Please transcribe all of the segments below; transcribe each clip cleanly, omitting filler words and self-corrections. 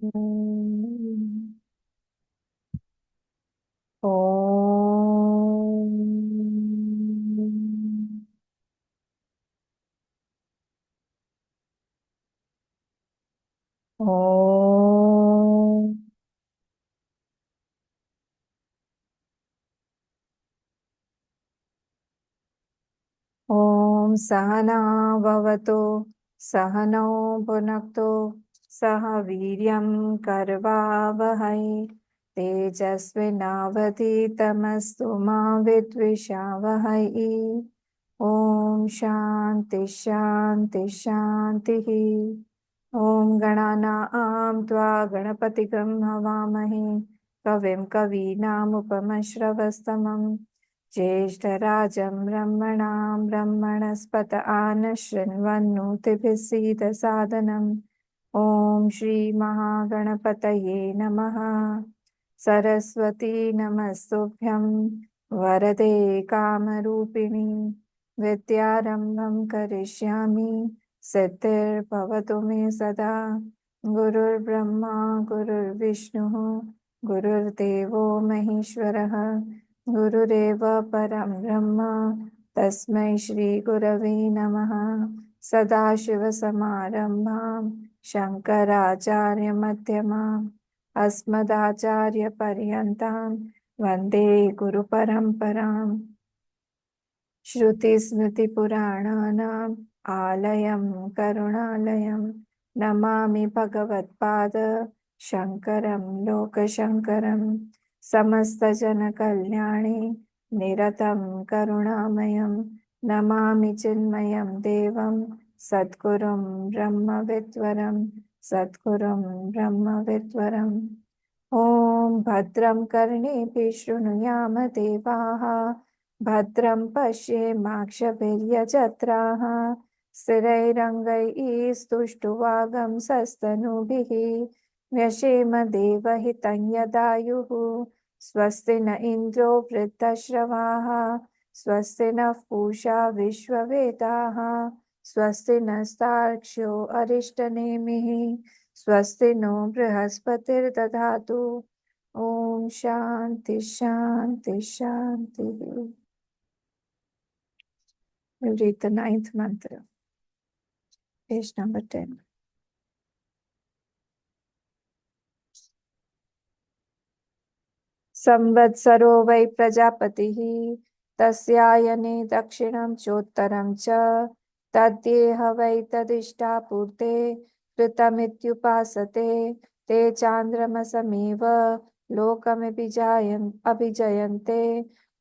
Om. Om. Om. ॐ सहना भवतु सहनौ भुनक्तु सह वीर्यं करवावहै तेजस्विनावधीतमस्तु मा विद्विषावहै ॐ शान्ति शान्ति शान्तिः ॐ गणानां त्वा गणपतिगं हवामहे कविं कवीनामुपमश्रवस्तमम् ज्येष्ठराजं ब्रह्मणां ब्रह्मणस्पत आनशृण्वन्नोतिभिः सीदसादनम् ॐ श्रीमहागणपतये नमः सरस्वती नमस्तुभ्यं वरदे कामरूपिणि विद्यारम्भं करिष्यामि सिद्धिर्भवतु मे सदा गुरुर्ब्रह्मा गुरुर्विष्णुः गुरुर्देवो महेश्वरः गुरुरेव परं ब्रह्म तस्मै श्रीगुरवे नमः सदाशिवसमारम्भां शङ्कराचार्यमध्यमाम् अस्मदाचार्यपर्यन्तां वन्दे गुरुपरम्पराम् श्रुतिस्मृतिपुराणानाम् आलयं करुणालयं नमामि भगवत्पाद शङ्करं लोकशङ्करं समस्तजनकल्याणे निरतं करुणामयं नमामि चिन्मयं देवं सद्गुरुं ब्रह्मविद्वरं सद्गुरुं ब्रह्मविद्वरम् ॐ भद्रं कर्णेभिः शृणुयाम देवाः भद्रं पश्येमाक्षभिर्यजत्राः स्थिरैरङ्गैः स्तुष्टुवागंसस्तनूभिः व्यशेम देवहितं यदायुः स्वस्ति न इन्द्रो वृद्धश्रवाः स्वस्ति नः पूषा विश्ववेदाः स्वस्ति नस्तार्क्ष्यो अरिष्टनेमिः स्वस्ति नो बृहस्पतिर्दधातु ॐ शान्ति शान्ति शान्तिः. We'll read the ninth mantra, page number 10. संवत्सरो वै प्रजापतिः तस्यायने दक्षिणं चोत्तरं च तद्येह वै तदिष्टापूर्ते कृतमित्युपासते ते चान्द्रमसमेव अभिजयन्ते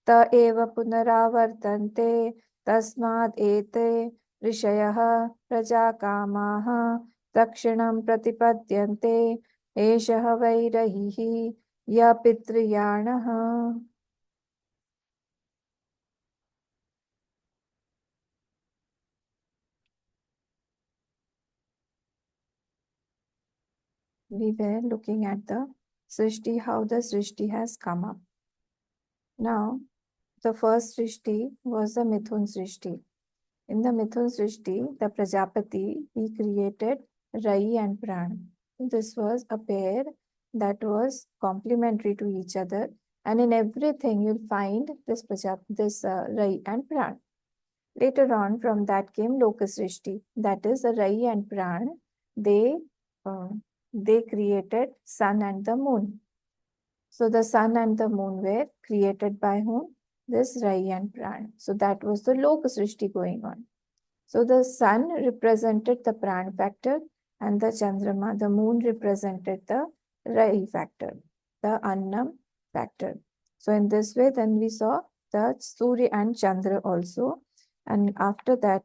त एव पुनरावर्तन्ते तस्माद् एते ऋषयः प्रजाकामाः दक्षिणं प्रतिपद्यन्ते एषः वै रहिः या पितृयाणः. We were looking at the Srishti, how the Srishti has come up. Now, the first Srishti was the Mithun Srishti. In the Mithun Srishti, the Prajapati, he created Rai and Pran. This was a pair that was complementary to each other, and in everything you'll find this Rai and Pran. Later on, from that came Lokas Srishti. That is, the Rai and Pran, they created sun and the moon. So the sun and the moon were created by whom? This Rai and Pran. So that was the Lokas Srishti going on. So the sun represented the Pran factor, and the Chandrama, the moon, represented the Rai factor, the Annam factor. So in this way, then we saw the Surya and Chandra also. And after that,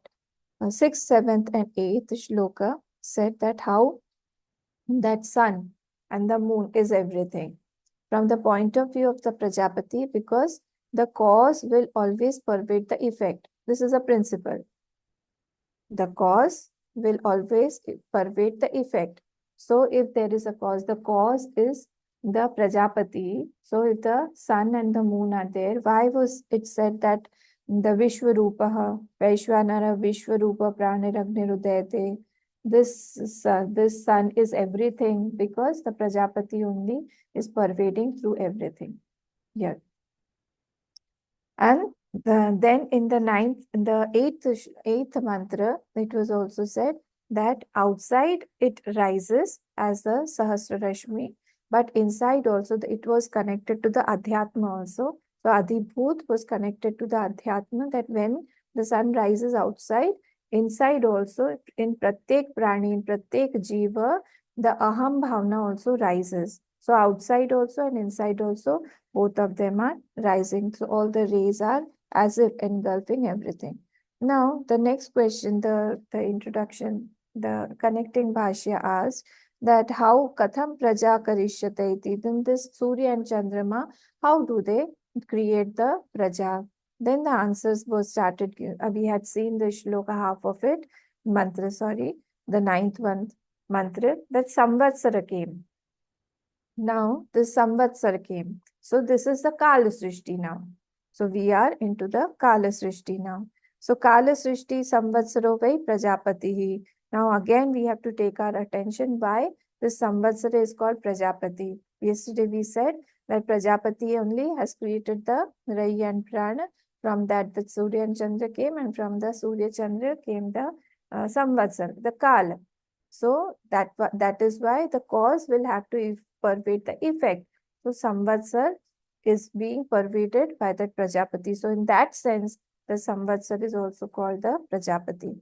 6th, 7th, and 8th shloka said that how that sun and the moon is everything from the point of view of the Prajapati, because the cause will always pervade the effect. This is a principle. The cause will always pervade the effect. So if there is a cause, the cause is the Prajapati. So if the sun and the moon are there, why was it said that the Vishwarupaha, Vaishwanara Vishwarupa Praniragnirudyate? this sun is everything because the Prajapati only is pervading through everything here. And then in the eighth mantra, it was also said that outside it rises as the Sahasra Rashmi, but inside also it was connected to the Adhyatma also. So Adhibhut was connected to the Adhyatma, that when the sun rises outside, inside also, in Pratyek Prani, in Pratyek Jiva, the Aham Bhavna also rises. So outside also and inside also, both of them are rising. So all the rays are as if engulfing everything. Now, the next question, the introduction, the connecting Bhashya asks that how Katham Praja Karishyate iti. Then this Surya and Chandrama, how do they create the Praja? Then the answers were started. We had seen the shloka, half of it, mantra, sorry, the ninth one mantra, that Samvatsara came. Now this Samvatsar came. So this is the Kala Srishti now. So we are into the Kala Srishti now. So Kala Srishti Samvatsaro vai Prajapati. Now again we have to take our attention why this Samvatsara is called Prajapati. Yesterday we said that Prajapati only has created the Rai and Prana. From that the Surya and Chandra came, and from the Surya Chandra came the Samvatsar, the Kala. So that is why the cause will have to pervade the effect. So Samvatsar is being pervaded by the Prajapati. So in that sense, the Samvatsar is also called the Prajapati.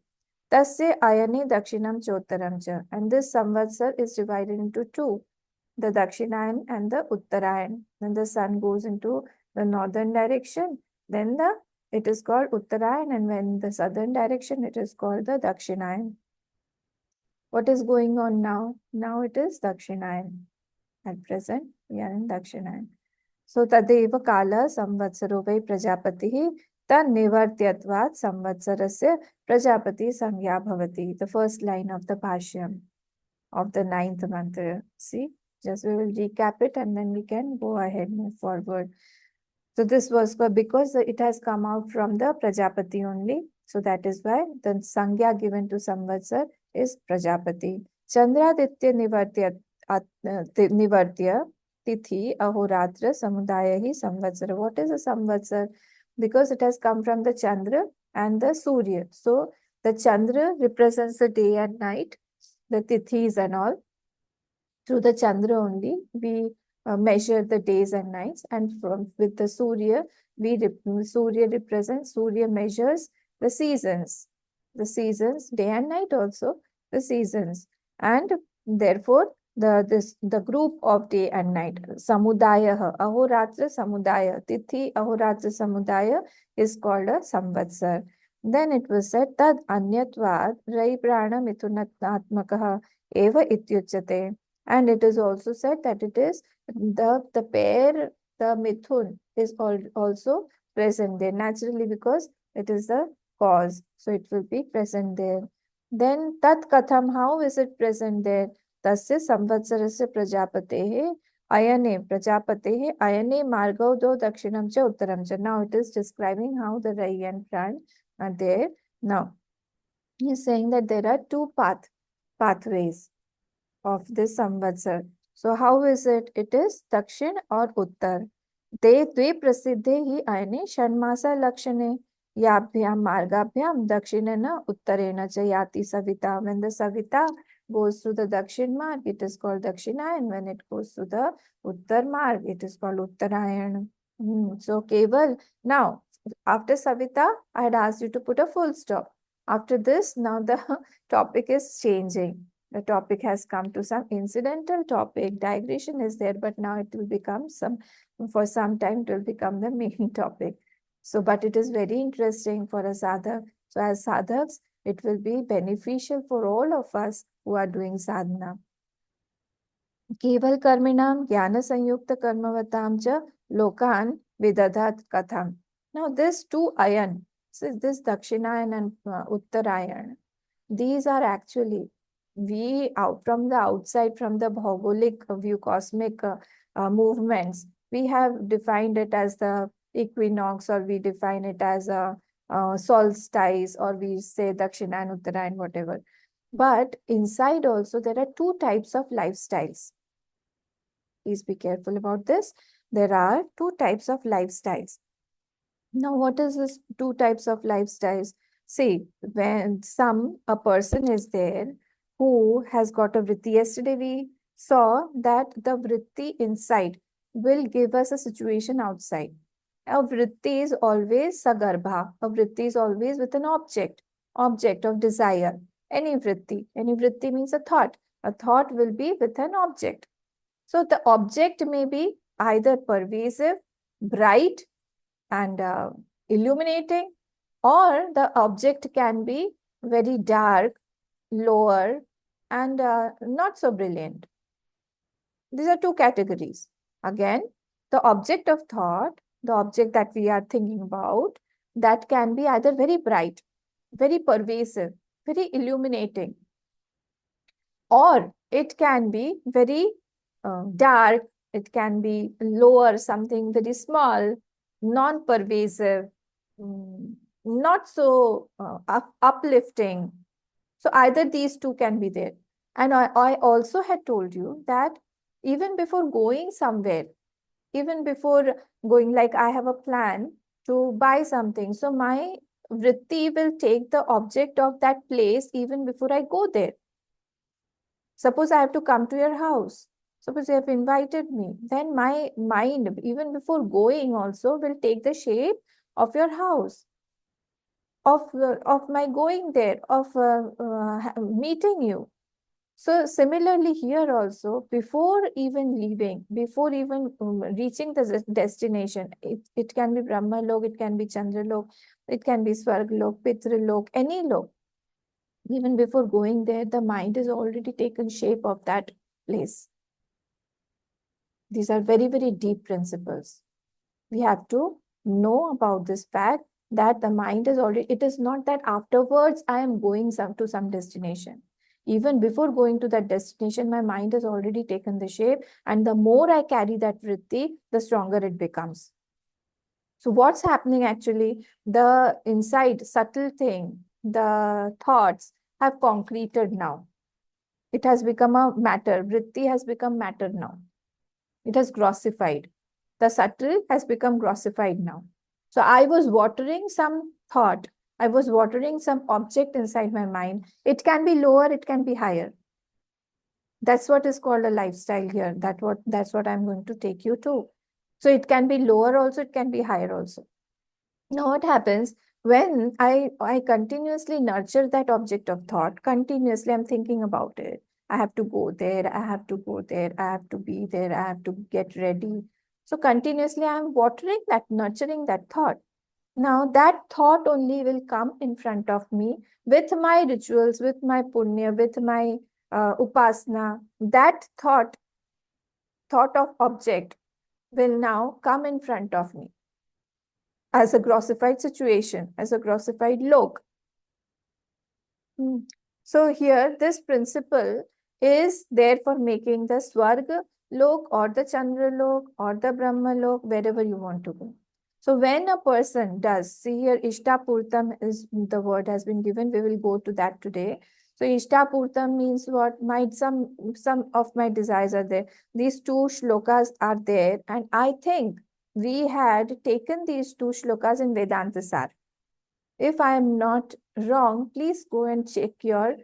Tasya ayane dakshinam chottaram cha. And this Samvatsar is divided into two, the Dakshinayan and the Uttarayan. When the sun goes into the northern direction, then it is called Uttarayan, and when the southern direction, it is called the Dakshinayan. What is going on now? Now it is Dakshinayan. At present, we are in Dakshinayan. So, Tadeva Kala Samvatsaro vai Prajapati Tannivartyatvat Samvatsarasya Prajapati Sangya Bhavati. The first line of the Bhashyam of the ninth mantra. See, just we will recap it and then we can go ahead, move forward. So this was because it has come out from the Prajapati only. So that is why the Sangya given to Samvatsar is Prajapati. Chandraditya Nivartya Tithi Ahoratra Samudaya hi Samvatsara. What is a Samvatsar? Because it has come from the Chandra and the Surya. So the Chandra represents the day and night, the Tithis and all. Through the Chandra only, we measure the days and nights, and with the Surya, Surya represents, Surya measures the seasons, day and night also, the seasons, and therefore the group of day and night, Samudaya, Ahoratra Samudaya, Tithi Ahoratra Samudaya is called a Samvatsar. Then it was said that Anyatvad Rai Prana Mithunatmakaha Eva Ityuchate. And it is also said that it is the pair, the Mithun is also present there naturally because it is the cause. So it will be present there. Then Tat Katham, how is it present there? Tasya Samvatsarasya Prajapatehe Ayane Prajapatehe Ayane Margavdo Dakshinam cha Uttaram cha. Now it is describing how the Rai and Pran are there. Now he is saying that there are two pathways of this Samvatsar. So how is it? It is Dakshin or Uttar. Dve prasiddhe hi ayane Shanmasa lakshane yabhyam margabhyam dakshinena uttarena cha yati savita. When the savita goes to the Dakshin marg, it is called Dakshina, and when it goes to the Uttar marg, it is called Uttarayan. So Keval, now after Savita, I had asked you to put a full stop. After this, now the topic is changing. The topic has come to some incidental topic. Digression is there, but now it will become for some time, it will become the main topic. So, but it is very interesting for a sadhak. So, as sadhaks, it will be beneficial for all of us who are doing sadhana. Keval karminam jnana sanyukta karmavatam cha lokan vidadat katham. Now, this two ayan, so this Dakshinayan and Uttarayan, these are actually we out from the outside, from the bhaugolik view, cosmic movements, we have defined it as the equinox, or we define it as a solstice, or we say Dakshina and Uttarayan, whatever. But inside also, there are two types of lifestyles. Please be careful about this. There are two types of lifestyles. Now, what is this two types of lifestyles? See, when a person is there who has got a vritti. Yesterday we saw that the vritti inside will give us a situation outside. A vritti is always sagarbha. A vritti is always with an object of desire. Any vritti means a thought. A thought will be with an object. So the object may be either pervasive, bright, and illuminating, or the object can be very dark, lower, and not so brilliant. These are two categories. Again, the object of thought, the object that we are thinking about, that can be either very bright, very pervasive, very illuminating, or it can be very dark, it can be lower, something very small, non-pervasive, not so uplifting. So either these two can be there. And I also had told you that even before going somewhere, even before going, like I have a plan to buy something, so my vritti will take the object of that place even before I go there. Suppose I have to come to your house. Suppose you have invited me. Then my mind, even before going also, will take the shape of your house, of my going there, of meeting you. So similarly here also, before even leaving, before even reaching the destination, it can be Brahma Lok, it can be Chandra Lok, it can be Swarg Lok, Pitra Lok, any Lok. Even before going there, the mind has already taken shape of that place. These are very, very deep principles. We have to know about this fact that the mind is already, it is not that afterwards I am going to some destination. Even before going to that destination, my mind has already taken the shape, and the more I carry that vritti, the stronger it becomes. So what's happening actually? The inside subtle thing, the thoughts have concreted now. It has become a matter. Vritti has become matter now. It has grossified. The subtle has become grossified now. So I was watering some thought. I was watering some object inside my mind. It can be lower, it can be higher. That's what is called a lifestyle here. That's what I'm going to take you to. So it can be lower also, it can be higher also. Now what happens when I continuously nurture that object of thought, continuously I'm thinking about it. I have to go there, I have to go there, I have to be there, I have to get ready. So continuously I'm watering that, nurturing that thought. Now that thought only will come in front of me with my rituals, with my punya, with my upasana. That thought of object will now come in front of me as a grossified situation, as a grossified lok. So here, this principle is there for making the Swarga lok or the Chandra lok or the Brahma lok, wherever you want to go. So when a person does, see here, Ishtapurtam is the word has been given. We will go to that today. So Ishtapurtam means what? Some of my desires are there. These two shlokas are there, and I think we had taken these two shlokas in Vedanta Sar. If I am not wrong, please go and check your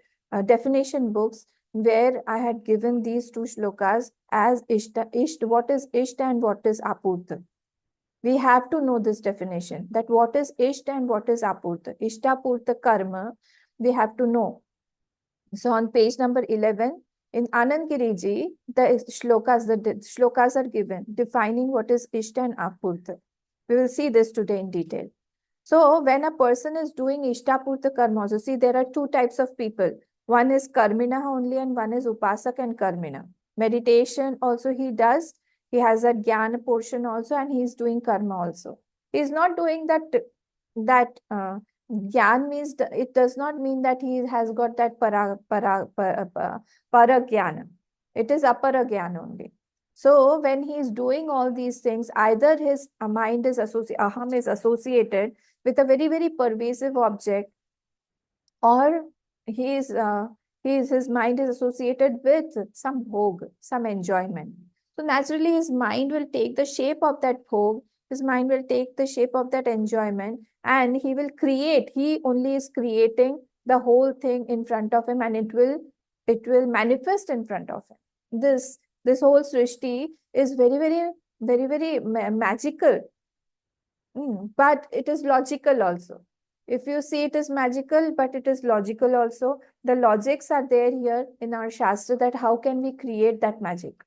definition books where I had given these two shlokas as Ishta, what is Ishta and what is Apurta. We have to know this definition, that what is Ishta and what is Apurta. Ishtapurta karma, we have to know. So on page number 11, in Anand Giriji, the shlokas are given, defining what is Ishta and Apurta. We will see this today in detail. So when a person is doing Ishtapurta karma, so see there are two types of people. One is Karmina only and one is Upasak and Karmina. Meditation also he does. He has a Jnana portion also, and he is doing karma also. He is not doing that Jnana means, it does not mean that he has got that para Jnana. It is apara Jnana only. So when he is doing all these things, either his mind is aham is associated with a very, very pervasive object, or he is His mind is associated with some bhog, some enjoyment. So naturally, his mind will take the shape of that bhog. His mind will take the shape of that enjoyment, and he will create. He only is creating the whole thing in front of him, and it will manifest in front of him. This whole srishti is very magical. But it is logical also. If you see, it is magical, but it is logical also. The logics are there here in our Shastra, that how can we create that magic.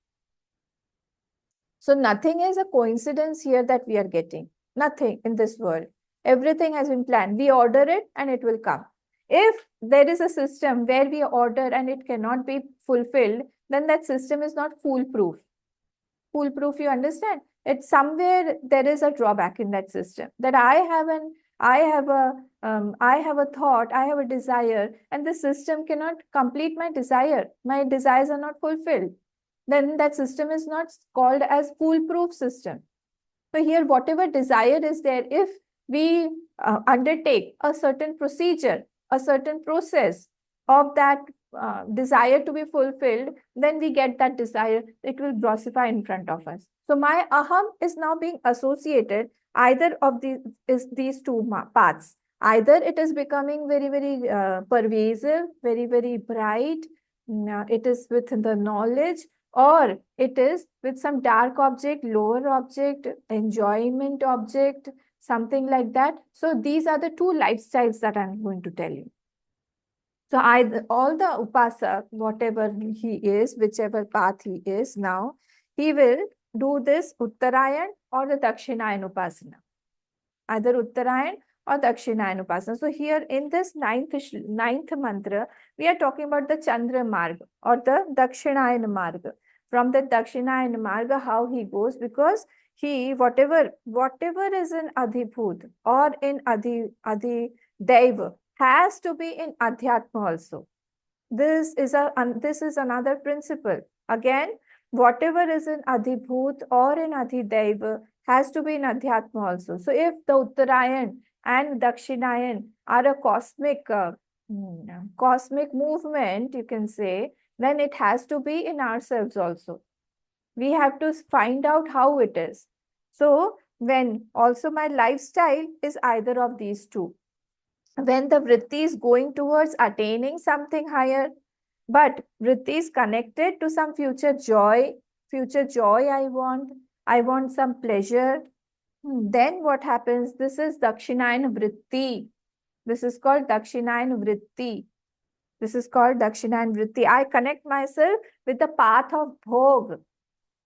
So nothing is a coincidence here that we are getting. Nothing in this world. Everything has been planned. We order it and it will come. If there is a system where we order and it cannot be fulfilled, then that system is not foolproof. Foolproof, you understand? It's somewhere there is a drawback in that system, that I have a thought, I have a desire, and the system cannot complete my desire. My desires are not fulfilled. Then that system is not called as foolproof system. So here, whatever desire is there, if we undertake a certain procedure, a certain process of that desire to be fulfilled, then we get that desire. It will grossify in front of us. So my aham is now being associated either of these two paths. Either it is becoming very pervasive, very bright. It is with the knowledge, or it is with some dark object, lower object, enjoyment object, something like that. So these are the two lifestyles that I'm going to tell you. So all the upasak, whatever he is, whichever path he is now, he will do this Uttarayan or the Dakshinayan Upasana. Either Uttarayan or Dakshinayan Upasana. So here in this ninth mantra, we are talking about the Chandra Marga or the Dakshinayan Marga. From the Dakshinayan Marga, how he goes, because he, whatever is in Adhibhut or in Adi Deva, has to be in Adhyatma also. This is another principle. Again, whatever is in Adhibhut or in Adhideva has to be in Adhyatma also. So if the Uttarayan and Dakshinayan are a cosmic movement, you can say, then it has to be in ourselves also. We have to find out how it is. So when also my lifestyle is either of these two, when the vritti is going towards attaining something higher, but vritti is connected to some future joy I want some pleasure, then what happens? This is Dakshinayan vritti. This is called Dakshinayan vritti. This is called Dakshinayan vritti. I connect myself with the path of bhog.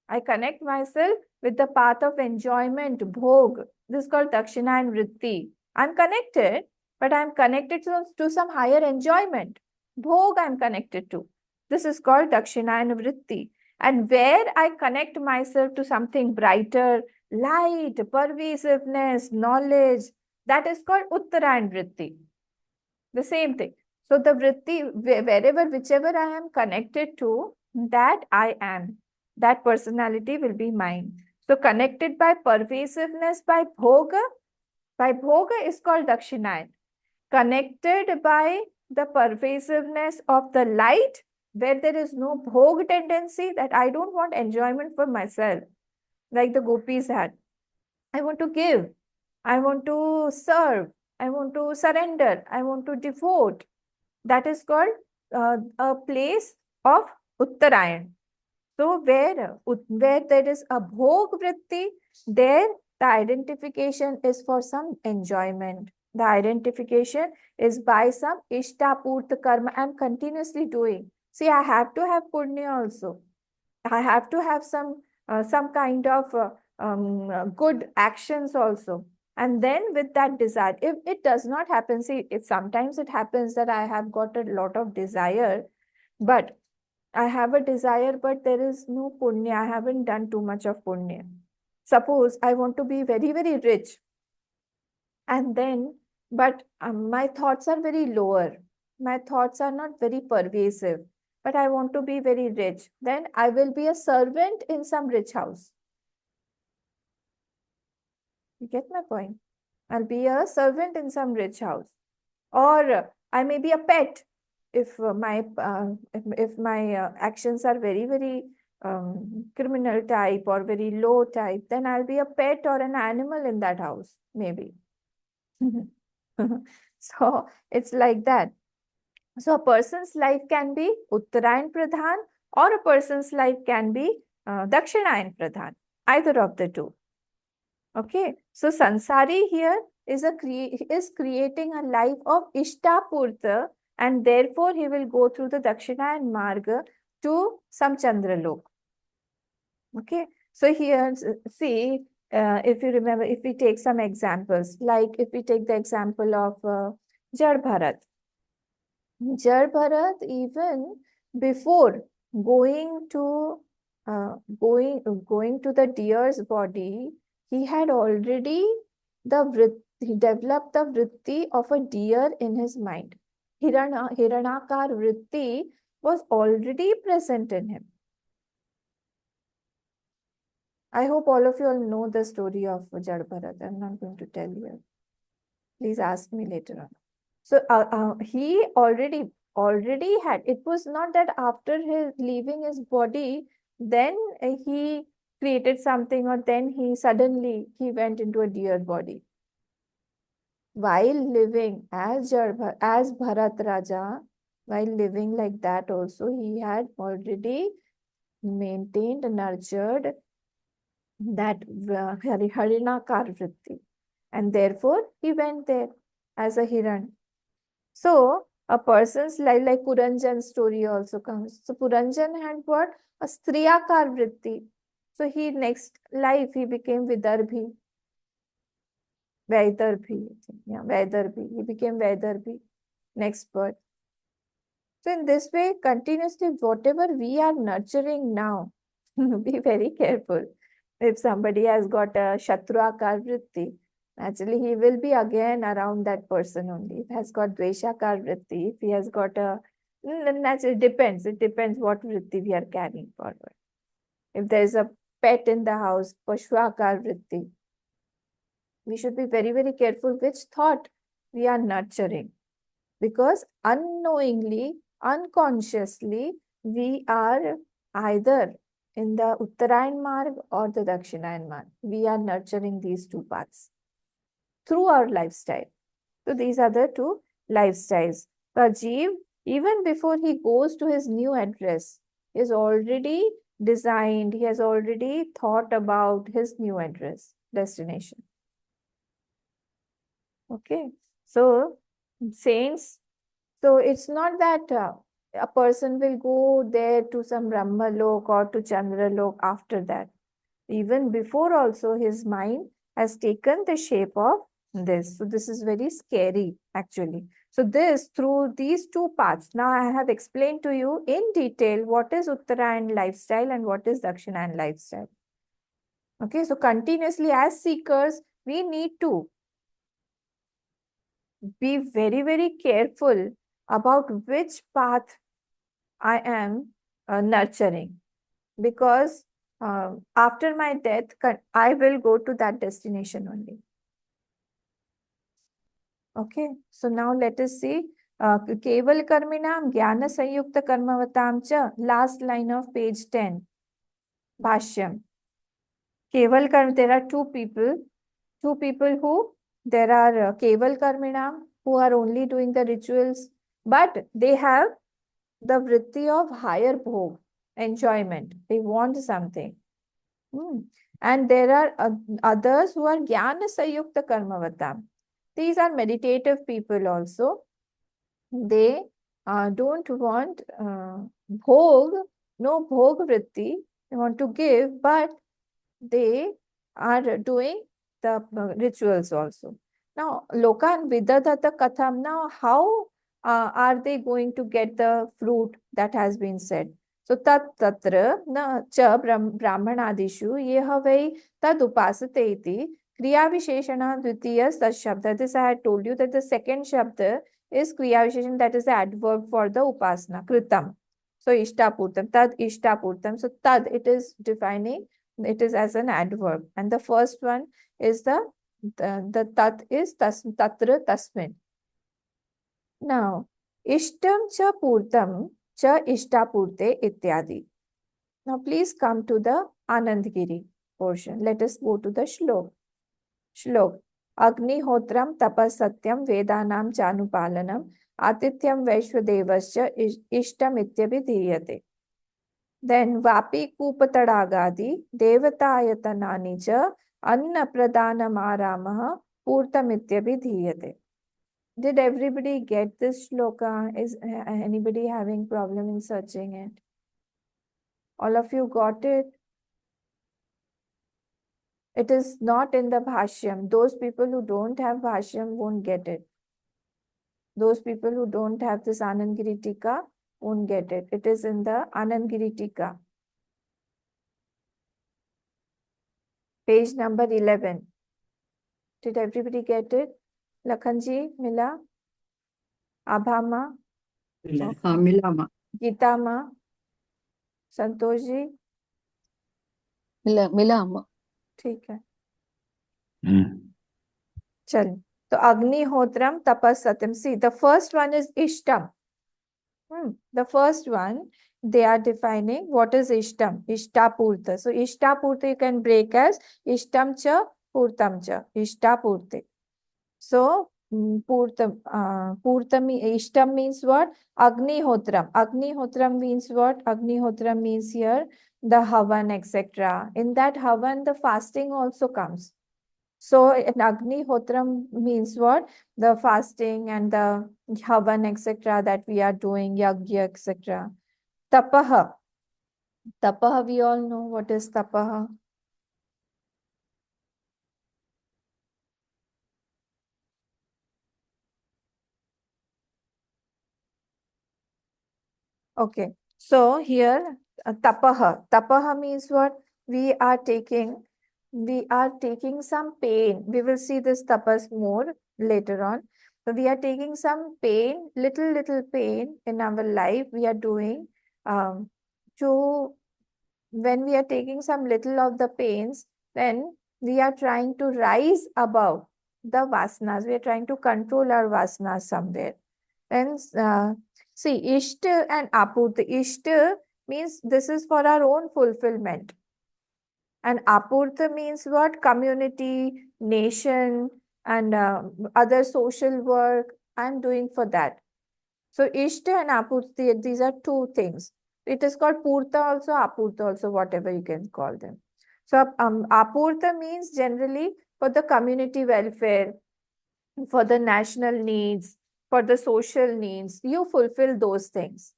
I connect myself with the path of enjoyment, bhog. This is called Dakshinayan vritti. I'm connected, but I'm connected to some higher enjoyment. Bhog I'm connected to. This is called Dakshinayan vritti. And where I connect myself to something brighter, light, pervasiveness, knowledge, that is called Uttarayan vritti. The same thing. So the vritti, whichever I am connected to, that I am. That personality will be mine. So connected by pervasiveness, by bhoga is called Dakshinayan. Connected by the pervasiveness of the light, where there is no bhog tendency, that I don't want enjoyment for myself, like the gopis had. I want to give, I want to serve, I want to surrender, I want to devote. That is called a place of Uttarayan. So where there is a bhog vritti, there the identification is for some enjoyment. The identification is by some ishtapurta karma I'm continuously doing. See, I have to have punya also. I have to have some kind of good actions also. And then with that desire, if it does not happen, see, if sometimes it happens that I have got a lot of desire, but I have a desire, but there is no punya. I haven't done too much of punya. Suppose I want to be very rich, and then, but my thoughts are very lower. My thoughts are not very pervasive, but I want to be very rich. Then I will be a servant in some rich house. You get my point? I'll be a servant in some rich house. Or I may be a pet. if my actions are very, very criminal type or very low type, then I'll be a pet or an animal in that house, maybe. So it's like that. So a person's life can be Uttarayan Pradhan, or a person's life can be Dakshinayan Pradhan, either of the two. Okay, so Sansari here is creating a life of Ishtapurta, and therefore he will go through the Dakshinayan Marga to some Chandralok. Okay, so here, see, if you remember, if we take some examples, like if we take the example of Jad Bharat. Jad Bharat, even before going to going to the deer's body, he had already he developed the vritti of a deer in his mind. Hiranakar vritti was already present in him. I hope all of you all know the story of Jad Bharat. I'm not going to tell you. Please ask me later on. So he already had. It was not that after his leaving his body, then he created something, or then he suddenly he went into a deer body. While living as as Bharat Raja, while living like that also, he had already maintained, nurtured that Harinakar vritti, and therefore he went there as a Hiran. So a person's life, like Puranjan's story also comes. So Puranjan had what? A Striyakar vritti. So he next life he became Vidarbhi. Vaidarbhi. Yeah, Vaidarbhi. He became Vaidarbhi. Next birth. So in this way, continuously, whatever we are nurturing now, be very careful. If somebody has got a Shatruakar vritti, naturally he will be again around that person only. If he has got Dveshakar vritti, if he has got a, naturally depends. It depends what vritti we are carrying forward. If there is a pet in the house, Pashwakar vritti, we should be very, very careful which thought we are nurturing, because unknowingly, unconsciously, we are either in the Uttarayan Marg or the Dakshinayan Marg. We are nurturing these two paths through our lifestyle. So these are the two lifestyles. Rajiv, even before he goes to his new address, is already designed, he has already thought about his new address, destination. Okay, so saints, so it's not that a person will go there to some Brahmalok or to Chandralok after that. Even before also his mind has taken the shape of this. So this is very scary actually. So this, through these two paths, now I have explained to you in detail what is Uttarayan lifestyle and what is Dakshinayan lifestyle. Okay, so continuously as seekers, we need to be very, very careful about which path I am nurturing, because after my death, I will go to that destination only. Okay, so now let us see. Keval karminam jnana sanyukta karmavatam cha, last line of page 10. Bhashyam. Keval karm, there are two people who, there are Keval karminam, who are only doing the rituals, but they have the vritti of higher bhog, enjoyment. They want something. And there are others who are jnana sayukta karmavatam. These are meditative people also. They don't want bhog, no bhog vritti. They want to give, but they are doing the rituals also. Now, lokan vidadata katham. Now, how are they going to get the fruit that has been said? So tat tatra na cha brahmanadishu yeha vai tad upasate iti kriya visheshana dvitiya tad shabda. This I had told you that the second shabda is kriya visheshana, that is the adverb for the upasana, kritam. So ishtapurtam, tad ishtapurtam. So tad, it is defining, it is as an adverb, and the first one is the tat is tatra tasmin. Now, Ishtam cha purtam cha ishtapurte ityadi. Now please come to the Anandgiri portion. Let us go to the shlok. Shlok. Agnihotram tapasatyam vedanam chanupalanam atityam vaishvadevascha ishtam ityabhidhiyate. Then Vapi Kupatadagadi Devatayatanani cha Anna Pradhanamaramah Purtamityabhidhiyate. Did everybody get this shloka? Is anybody having problem in searching it? All of you got it? It is not in the Bhashyam. Those people who don't have Bhashyam won't get it. Those people who don't have this Anandgiri Tika won't get it. It is in the Anandgiri Tika. Page number 11. Did everybody get it? Lakhanji, Mila, Abhama, मिला माँ Geeta Ma, Santosh ji, मिला माँ ठीक है चल तो अग्निहोत्रम तपस सत्यम see the first one is इष्टम the first one they are defining what is ishtam ishtapurta so ishtapurta you can break as ishtam cha purtam cha ishtapurte so purtam ishtam means what agnihotram means what agnihotram means here the havan etc in that havan the fasting also comes. So an Agnihotram means what? The fasting and the havan, etc. that we are doing, yagya, etc. Tapaha. Tapaha, we all know what is tapaha. Okay. So here, tapaha. Tapaha means what? We are taking some pain. We will see this tapas more later on. So we are taking some pain, little pain in our life. We are doing to when we are taking some little of the pains, then we are trying to rise above the vasanas. We are trying to control our vasanas somewhere. And see, ishta and apurta. Ishta means this is for our own fulfillment. And apurta means what? Community, nation, and other social work. I'm doing for that. So ishta and apurta, these are two things. It is called purta also, apurta also, whatever you can call them. So apurta means generally for the community welfare, for the national needs, for the social needs. You fulfill those things.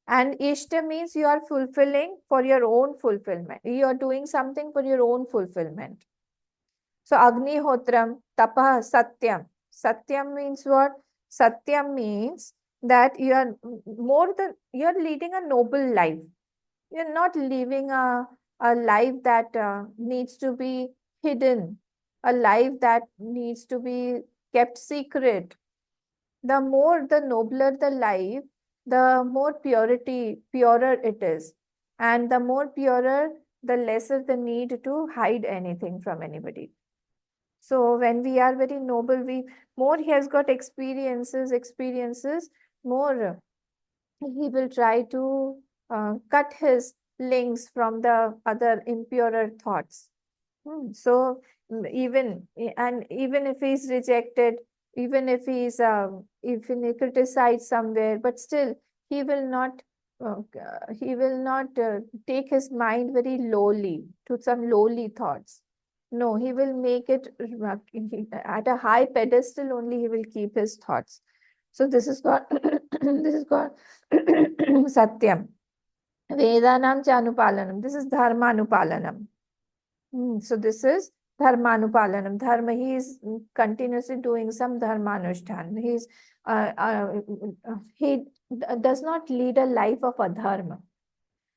And ishta means you are fulfilling for your own fulfillment. You are doing something for your own fulfillment. So Agnihotram, Tapa, Satyam. Satyam means what? Satyam means that you are leading a noble life. You're not living a life that needs to be hidden, a life that needs to be kept secret. The more the nobler the life, the more purer it is. And the more purer, the lesser the need to hide anything from anybody. So when we are very noble, more he has got experiences, more he will try to cut his links from the other impurer thoughts. So even if he's rejected, even if he's even he criticized somewhere, but still he will not take his mind very lowly to some lowly thoughts. No, he will make it at a high pedestal only he will keep his thoughts. So this is called this is called Satyam. Vedanam Chanupalanam. This is Dharmanupalanam. So this is Dharmanupalanam. Dharma, he is continuously doing some Dharmanushthan. He does not lead a life of adharma.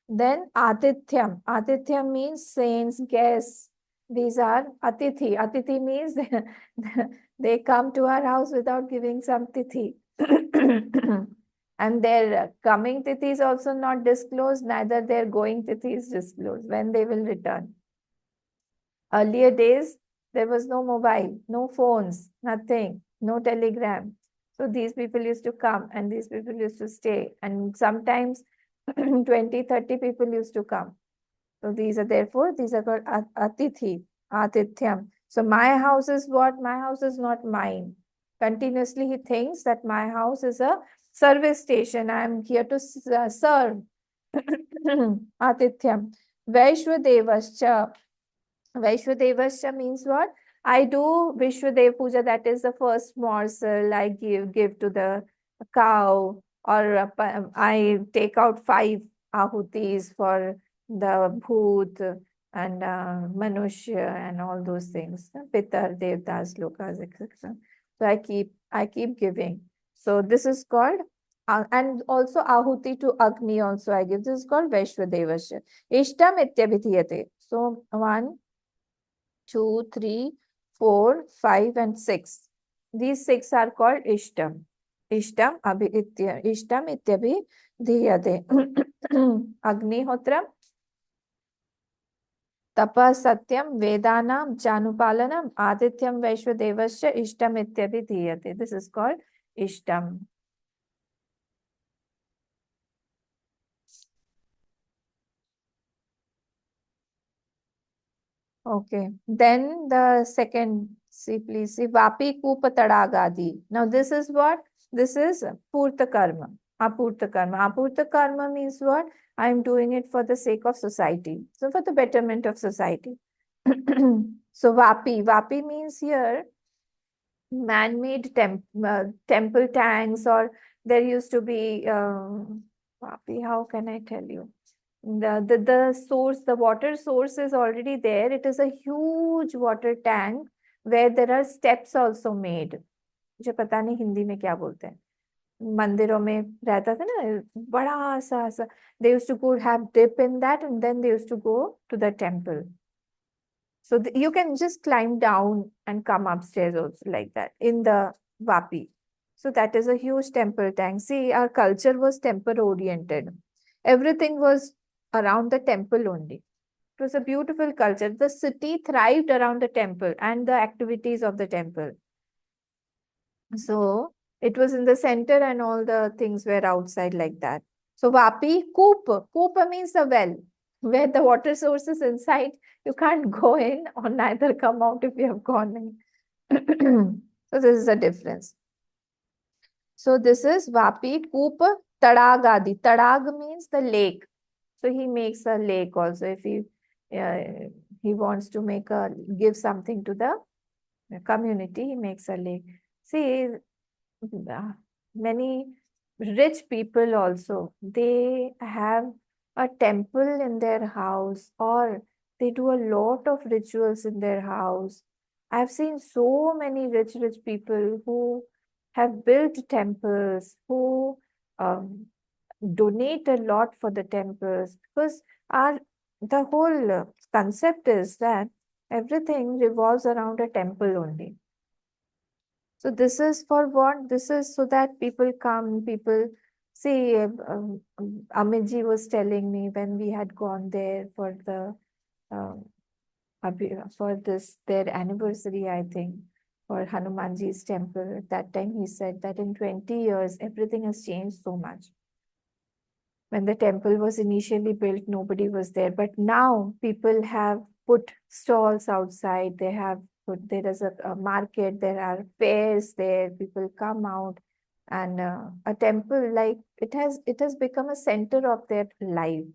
Then Atithyam. Atithyam means saints, guests. These are Atithi. Atithi means they come to our house without giving some tithi. And their coming tithi is also not disclosed, neither their going tithi is disclosed, when they will return. Earlier days, there was no mobile, no phones, nothing, no telegram. So these people used to come and these people used to stay. And sometimes 20, 30 people used to come. So these are called atithi, atithyam. So my house is what? My house is not mine. Continuously he thinks that my house is a service station. I am here to serve. Atithyam. Vaishwadevascha. Vaishwadevascha means what? I do Vishwadev Puja, that is the first morsel I give to the cow, or I take out 5 ahutis for the bhoot and manushya and all those things, pitar, devtas, lokas, etc. So I keep giving. So this is called, and also ahuti to Agni also I give. This is called Vaishwadevasya. Ishtam ityabhidhiyate. So 1, 2, 3, 4, 5, and 6. These 6 are called Ishtam. Ishtam ityabhi dhyate. Agnihotram, Tapa Satyam, Vedanam, Janupalanam, Adityam Vaishwadevasya, Ishtam ityabhi dhyate. This is called Ishtam. Okay. Then the second, see please, see Vapi Kupa Tadagadi. Now this is what? This is Purta Karma. Apurta Karma. Apurta Karma means what? I am doing it for the sake of society. So for the betterment of society. So Vapi. Vapi means here man-made temple tanks, or there used to be Vapi, how can I tell you? The source, the water source is already there. It is a huge water tank where there are steps also made. मुझे पता नहीं हिंदी में क्या बोलते हैं. मंदिरों में रहता था ना बड़ा सा. They used to go have dip in that and then they used to go to the temple. So you can just climb down and come upstairs also like that in the Vapi. So that is a huge temple tank. See, our culture was temple oriented. Everything was around the temple only. It was a beautiful culture. The city thrived around the temple and the activities of the temple. So it was in the center and all the things were outside like that. So Vapi, Kupa. Kupa means the well, where the water source is inside. You can't go in or neither come out if you have gone in. So this is the difference. So this is Vapi, Kupa, Tadagadi. Tadag means the lake. So he makes a lake also. If he wants to give something to the community, he makes a lake. See, many rich people also, they have a temple in their house, or they do a lot of rituals in their house. I've seen so many rich people who have built temples, who donate a lot for the temples, because the whole concept is that everything revolves around a temple only. So this is for what? This is so that people come, people see. Amitji was telling me when we had gone there for um, for their anniversary, I think, for Hanumanji's temple. At that time, he said that in 20 years, everything has changed so much. When the temple was initially built, nobody was there. But now people have put stalls outside. There is a market, there are fairs there, people come out, and a temple, like it has become a center of their life.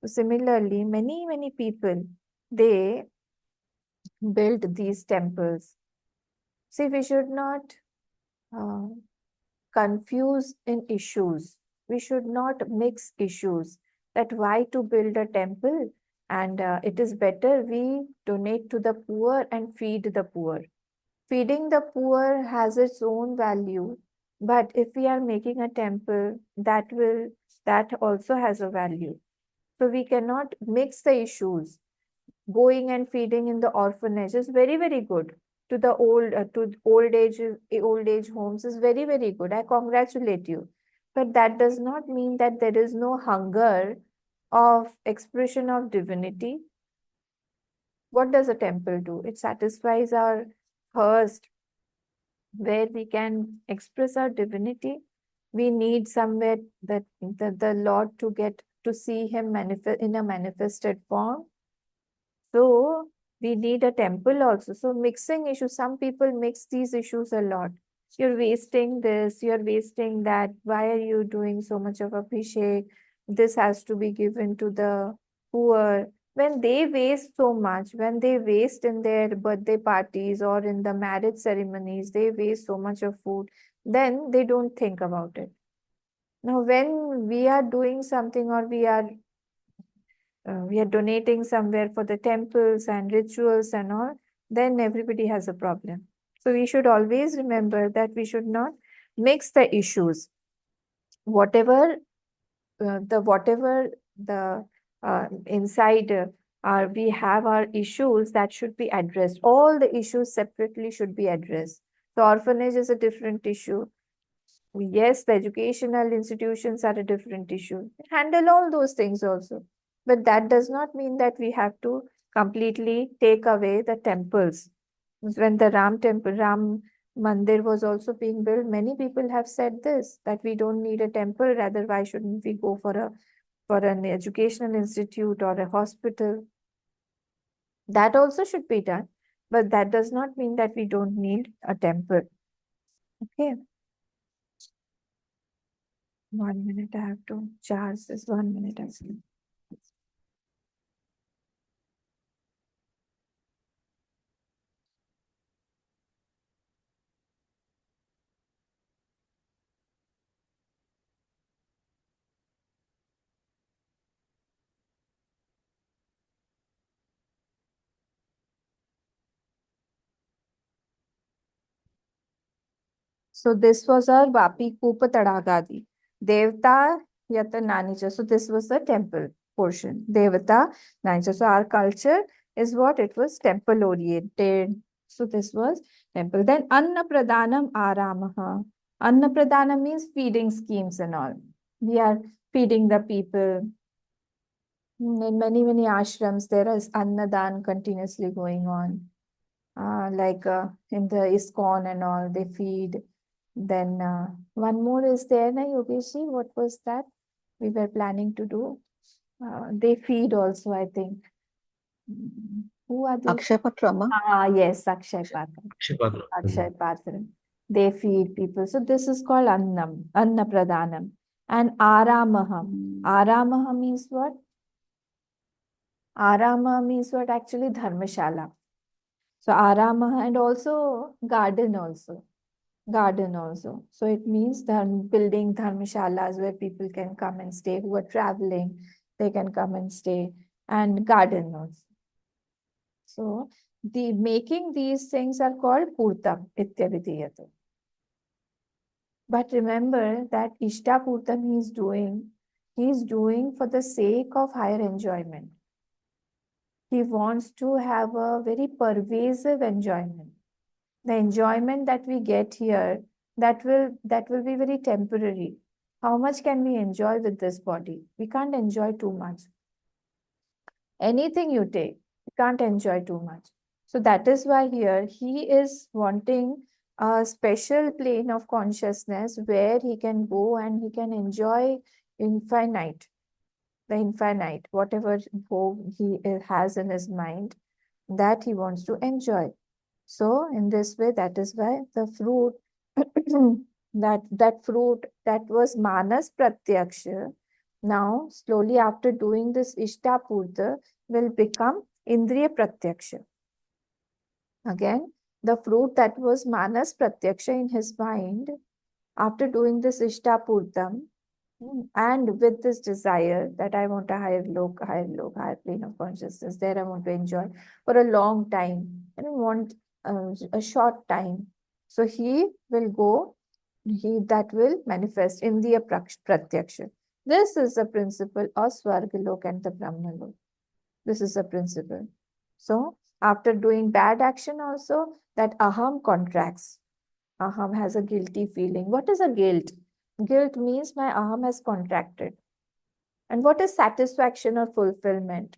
So similarly, many people, they build these temples. See, we should not uh, confuse in issues. We should not mix issues, that why to build a temple, and it is better we donate to the poor and feed the poor. Feeding the poor has its own value, but if we are making a temple, that also has a value. So we cannot mix the issues. Going and feeding in the orphanage is very good. To the old age homes is very good. I congratulate you. But that does not mean that there is no hunger of expression of divinity. What does a temple do? It satisfies our thirst where we can express our divinity, we need somewhere that the Lord to get to see him manifest in a manifested form. So we need a temple also. So mixing issues, some people mix these issues a lot. You're wasting this, you're wasting that. Why are you doing so much of abhishek? This has to be given to the poor. When they waste so much, when they waste in their birthday parties or in the marriage ceremonies, they waste so much of food, then they don't think about it. Now, when we are doing something or we are donating somewhere for the temples and rituals and all, then everybody has a problem. So we should always remember that we should not mix the issues. Whatever the inside we have our issues that should be addressed. All the issues separately should be addressed. The orphanage is a different issue. Yes, the educational institutions are a different issue. Handle all those things also. But that does not mean that we have to completely take away the temples. When the Ram Mandir was also being built, many people have said this, that we don't need a temple, rather why shouldn't we go for an educational institute or a hospital? That also should be done. But that does not mean that we don't need a temple. Okay. 1 minute, I have to charge this 1 minute actually. So this was our Vapi Kupa Tadagadi. Devta Yata Nanija. So this was the temple portion. Devata Nanija. So our culture is what? It was temple oriented. So this was temple. Then Anna Pradhanam Aramaha. Anna Pradhanam means feeding schemes and all. We are feeding the people. In many ashrams, there is Annadan continuously going on. Like in the ISKCON and all, they feed. Then one more is there, na Yogeshi? What was that we were planning to do? They feed also, I think. Who are these? Akshay Patrama. Yes, Akshay Patra. Shivadra. Akshay Patra. They feed people. So this is called Annam, Anna Pradhanam. And Aramaham. Aramaha means what? Arama means what? Actually, Dharmashala. So Arama and also garden also. Garden also. So it means building dharmashalas where people can come and stay, who are traveling, they can come and stay, and garden also. So the making these things are called purtam ityavidiyate. But remember that Ishta Purtam he is doing for the sake of higher enjoyment. He wants to have a very pervasive enjoyment. The enjoyment that we get here, that will be very temporary. How much can we enjoy with this body? We can't enjoy too much. Anything you take, you can't enjoy too much. So that is why here he is wanting a special plane of consciousness where he can go and he can enjoy infinite, the infinite, whatever he has in his mind, that he wants to enjoy. So in this way, that is why the fruit that fruit that was manas pratyaksha, now slowly after doing this ishtapurta will become indriya pratyaksha. Again, the fruit that was manas pratyaksha in his mind, after doing this ishtapurtam, and with this desire that I want a higher plane of consciousness, there I want to enjoy for a long time. I don't want a short time. So he will go, that will manifest in the pratyaksha. This is the principle of Swargalok and the Brahmalok. This is the principle. So after doing bad action also, that aham contracts. Aham has a guilty feeling. What is a guilt? Guilt means my aham has contracted. And what is satisfaction or fulfillment?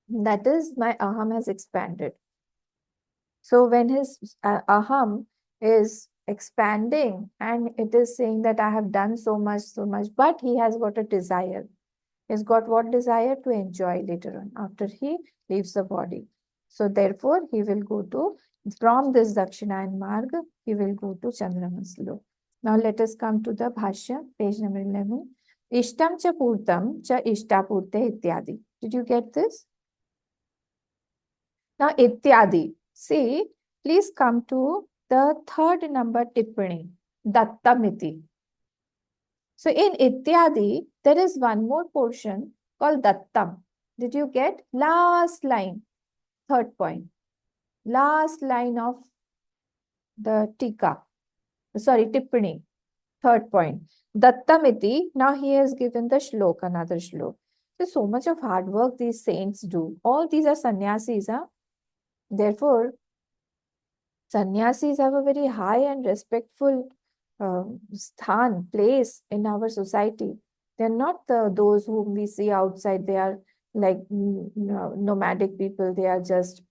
That is my aham has expanded. So when his aham is expanding and it is saying that I have done so much, but he has got a desire. He's got what desire? To enjoy later on after he leaves the body. So therefore, he will go to, from this Dakshinayan Marg, he will go to Chandramaslo. Now let us come to the Bhashya, page number 11. Ishtam cha purtam cha ishtapurte ityadi. Did you get this? Now ityadi. See, please come to the third number tippani, dattamiti. So in ityadi, there is one more portion called dattam. Did you get? Last line, third point. Last line of the tika. Sorry, tippani. Third point. Dattamiti. Now he has given the shlok, another shlok. So much of hard work these saints do. All these are sannyasis. Huh? Therefore, sannyasis have a very high and respectful sthan, place in our society. They're not those whom we see outside. They are like nomadic people. They are just,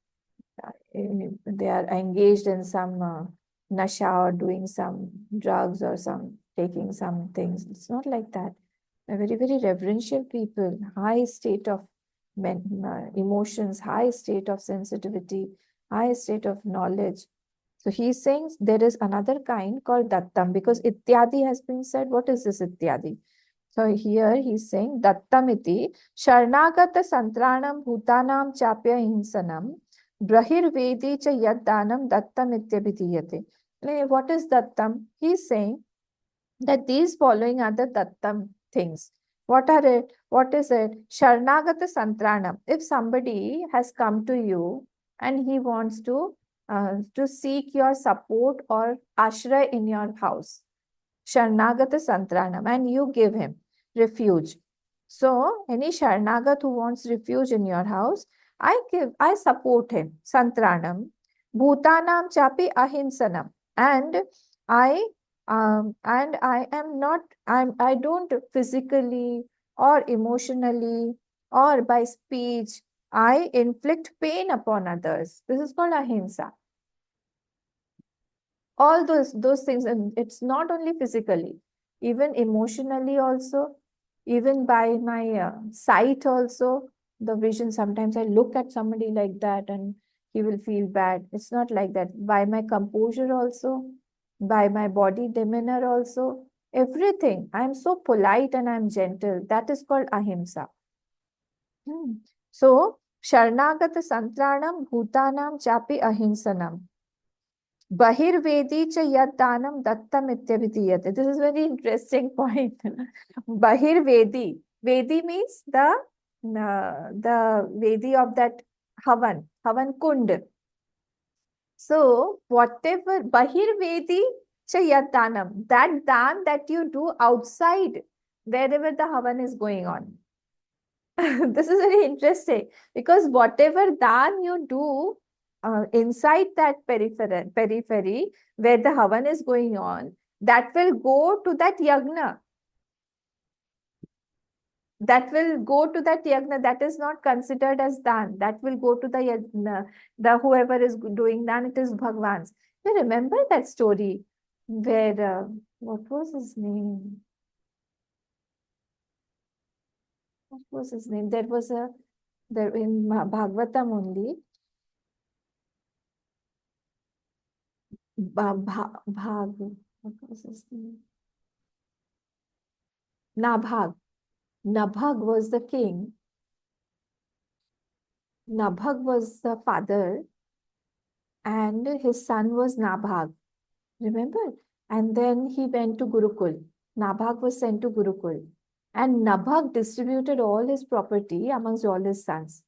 they are engaged in some nasha or doing some drugs or some taking some things. It's not like that. They're very, very reverential people, high state of emotions, high state of sensitivity, high state of knowledge. So he's saying there is another kind called dattam, because ityadi has been said. What is this ityadi? So here he's saying dattamiti sharnagata santranam bhutanam chapya hinsanam brahirvedi cha yad danam dattam ityabhidiyate. What is dattam? He's saying that these following are the dattam things. What are it? What is it? Sharnagata santranam. If somebody has come to you and he wants to seek your support or ashray in your house, Sharnagata Santranam, and you give him refuge. So, any Sharnagat who wants refuge in your house, I support him. Santranam, Bhutanam Chapi Ahinsanam, and I am not, I don't physically or emotionally or by speech, I inflict pain upon others. This is called ahimsa. All those things, and it's not only physically, even emotionally also, even by my sight also, the vision. Sometimes I look at somebody like that and he will feel bad. It's not like that. By my composure also, by my body demeanor also, everything. I'm so polite and I'm gentle. That is called ahimsa. So sharnagata santranam bhutanam chapi ahimsanam Bahirvedi cha yad danam dattam ityabhidiyate. This is very interesting point. Bahirvedi. Vedi means the Vedi of that Havan Kund. So whatever Bahirvedi cha yad danam, that dan that you do outside, wherever the Havan is going on. This is very interesting, because whatever dan you do inside that periphery where the havan is going on, that will go to that yagna. That will go to that yagna. That is not considered as dan. That will go to the yagna. The whoever is doing dan, it is Bhagwan's. You remember that story where what was his name? What was his name? There was there in Bhagavatam only. What was his name? Nabhag. Nabhag was the king. Nabhag was the father, and his son was Nabhag. Remember? And then he went to Gurukul. Nabhag was sent to Gurukul. And Nabhag distributed all his property amongst all his sons.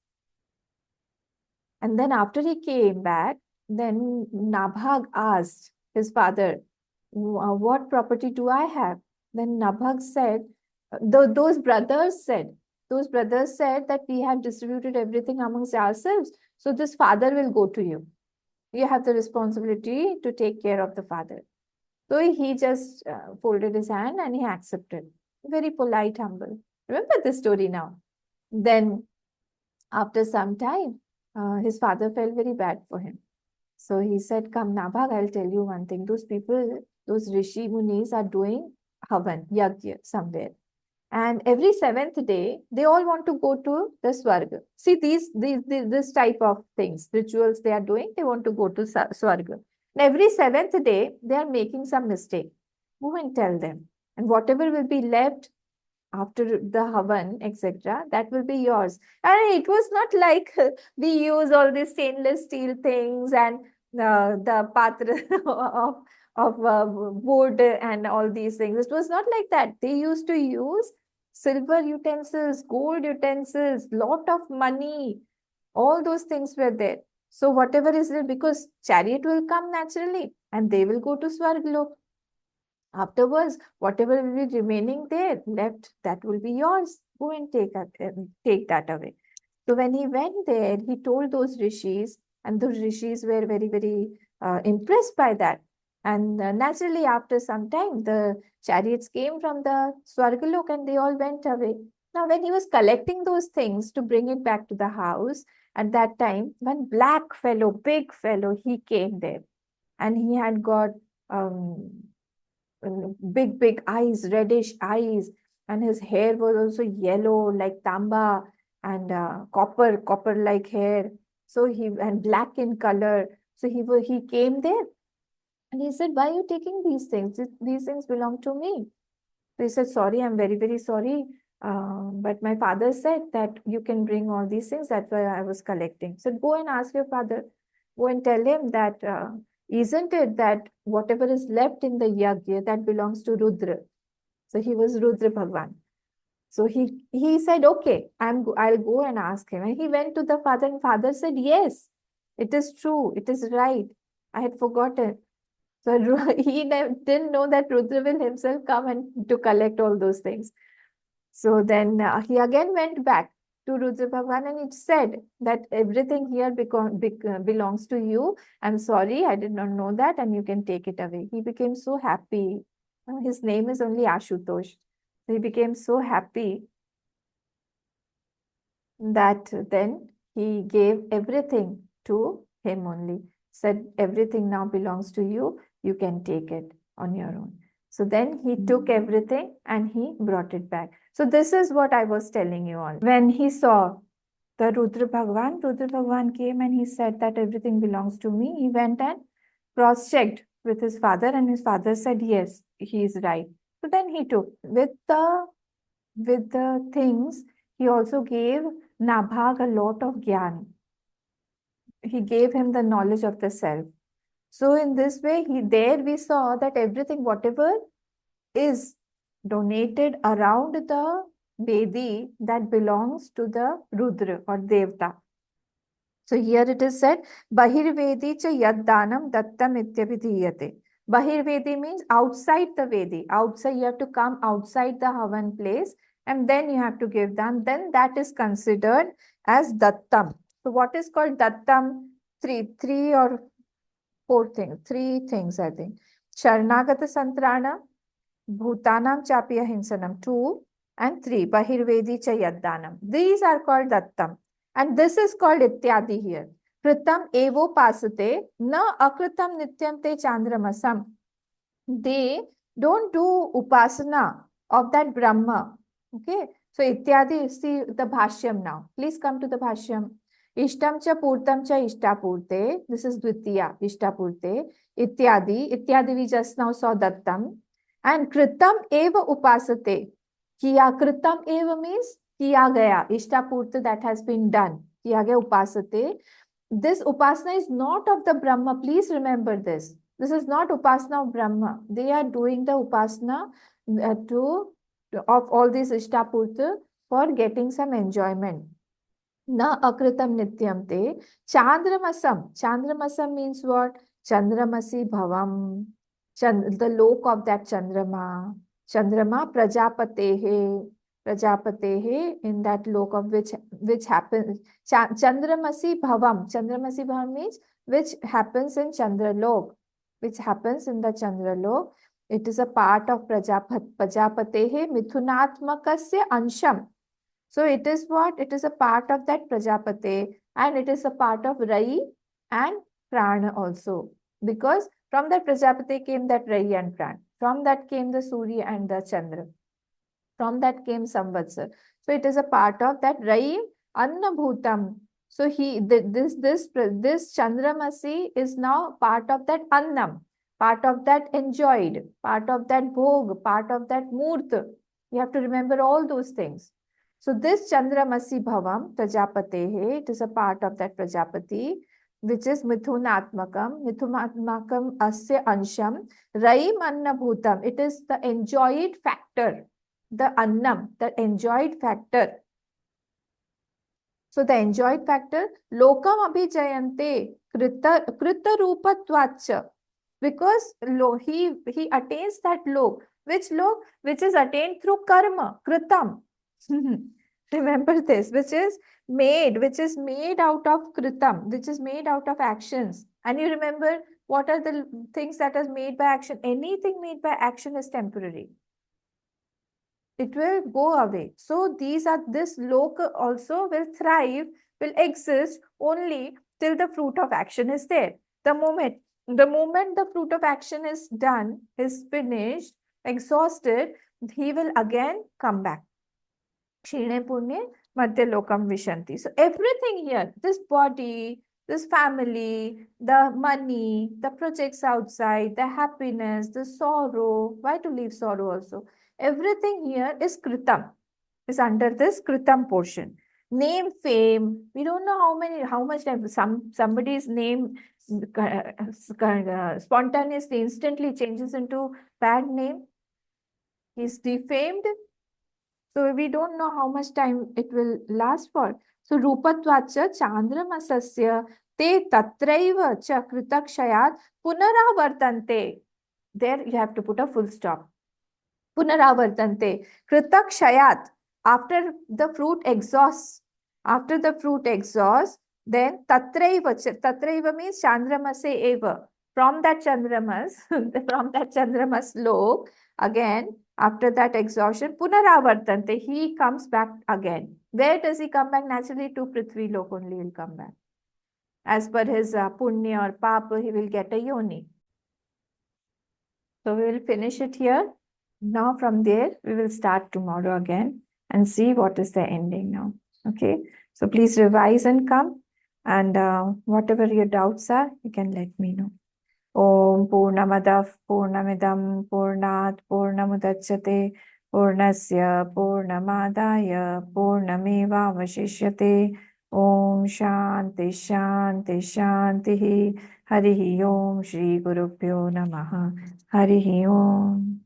And then after he came back, then Nabhag asked his father, what property do I have? Then Nabhag said, those brothers said that we have distributed everything amongst ourselves. So this father will go to you. You have the responsibility to take care of the father. So he just folded his hand and he accepted. Very polite, humble. Remember this story now. Then after some time, his father felt very bad for him. So he said, come Nabhag, I'll tell you one thing. Those people, those Rishi Munis are doing Havan, Yagya somewhere. And every seventh day, they all want to go to the Swarga. See, this type of things, rituals they are doing, they want to go to Swarga. And every seventh day, they are making some mistake. Go and tell them. And whatever will be left after the Havan, etc., that will be yours. And it was not like we use all these stainless steel things and the patra of wood and all these things. It was not like that. They used to use silver utensils, gold utensils, lot of money. All those things were there. So whatever is there, because chariot will come naturally and they will go to Swarglok. Afterwards, whatever will be remaining there, left, that will be yours. Go and take that away. So when he went there, he told those rishis, and those rishis were very, very impressed by that. And naturally, after some time, the chariots came from the Swargalok and they all went away. Now, when he was collecting those things to bring it back to the house, at that time, one black fellow, big fellow, he came there. And he had got um, big eyes, reddish eyes, and his hair was also yellow like tamba and copper like hair. So he and black in color. So he came there and he said, "Why are you taking these things? These things belong to me." So he said, "Sorry, I'm very very sorry. But my father said that you can bring all these things. That's why I was collecting." So go and ask your father. Go and tell him that. Isn't it that whatever is left in the yagya that belongs to Rudra? So he was Rudra Bhagwan. So he said, okay, I'll go and ask him. And he went to the father, and father said, yes, it is true, it is right. I had forgotten. So he didn't know that Rudra will himself come and to collect all those things. So then he again went back to Rudra Bhagwan and it said that everything here belongs to you. I'm sorry, I did not know that, and you can take it away. He became so happy. His name is only Ashutosh. He became so happy that then he gave everything to him only. Said, everything now belongs to you. You can take it on your own. So then he took everything and he brought it back. So this is what I was telling you all. When he saw the Rudra Bhagwan came and he said that everything belongs to me. He went and cross-checked with his father, and his father said, yes, he is right. So then he took with the things. He also gave Nabhag a lot of gyan. He gave him the knowledge of the self. So in this way, we saw that everything, whatever is donated around the Vedi, that belongs to the Rudra or Devta. So here it is said, Bahirvedi cha yad danam dattam ityabhidhiyate. Bahirvedi means outside the Vedi. Outside, you have to come outside the Havan place and then you have to give them. Then that is considered as dattam. So what is called dattam? Three or four things. Three things, I think. Sharnagata Santrana, Bhutanam Chapya Hinsanam, 2, and 3, Bahirvedi cha yaddanam. These are called dattam. And this is called ityadi here. Kritam evo pasate na akritam nityam te chandramasam. They don't do upasana of that Brahma. Okay. So ityadi, see the bhashyam now. Please come to the bhashyam. Ishtam cha purtam cha ishtapurte. This is Dvitiya, ishtapurte. Ityadi we just now saw dattam. And kritam eva upasate. Kiya kritam eva means kiya gaya. Ishtapurte, that has been done. Kiya gaya upasate. This upasana is not of the Brahma. Please remember this. This is not upasana of Brahma. They are doing the upasana of all these ishtapurta for getting some enjoyment. Na akritam nityam te chandramasam. Chandramasam means what? Chandramasi bhavam. The loke of that Chandrama. Chandrama prajapatehe. Prajapatehe, in that loke of which happens. Chandramasi bhavam. Chandramasi bhavam means which happens in Chandralok. Which happens in the Chandralok. It is a part of Prajapatehe Mithunatmakasya Ansham. So it is what? It is a part of that Prajapati, and it is a part of Rai and prana also, because from that Prajapati came that Rai and Pran. From that came the Surya and the Chandra. From that came Samvatsar. So it is a part of that Rai Anna Bhutam. So this Chandramasi is now part of that Annam, part of that enjoyed, part of that Bhog, part of that Murt. You have to remember all those things. So this Chandramasi Bhavam Prajapatehe, it is a part of that Prajapati, which is Mithunatmakam Asya Ansham, Raim Anna Bhutam. It is the enjoyed factor, the Annam, the enjoyed factor. So the enjoyed factor, Lokam Abhijayante, Krita Rupatvacha. Because he attains that lok. Which lok? Which is attained through karma, kritam. Remember this, which is made out of kritam, which is made out of actions. And you remember what are the things that are made by action? Anything made by action is temporary. It will go away. So this loka also will thrive, will exist only till the fruit of action is there. The moment the fruit of action is done, is finished, exhausted, he will again come back. Kshine Punye Madhya Lokam Vishanti. So everything here, this body, this family, the money, the projects outside, the happiness, the sorrow, why to leave sorrow also? Everything here is Kritam, is under this Kritam portion. Name, fame, we don't know how much time, somebody's name spontaneously, instantly changes into bad name. He's defamed. So we don't know how much time it will last for. So Rupatvacha Chandramasasya te tatraiva cha kritakshayat punaravartante. There you have to put a full stop. Punaravartante. Kritakshayat. After the fruit exhausts, then tatraiva means Chandramase eva. From that Chandramas, lok, again, after that exhaustion, punaravartante, he comes back again. Where does he come back? Naturally, to Prithvi lok only will come back. As per his punya or papa, he will get a yoni. So we will finish it here. Now from there, we will start tomorrow again and see what is the ending now. Okay. So please revise and come. And whatever your doubts are, you can let me know. Om Purnamadav Purnamidam Purnat Purnamudachyate Purnasya Purnamadaya Purnameva Vashishyate. Om Shanti Shanti Shanti. Harihi Om Shri Gurubhyo Namaha. Harihi Om.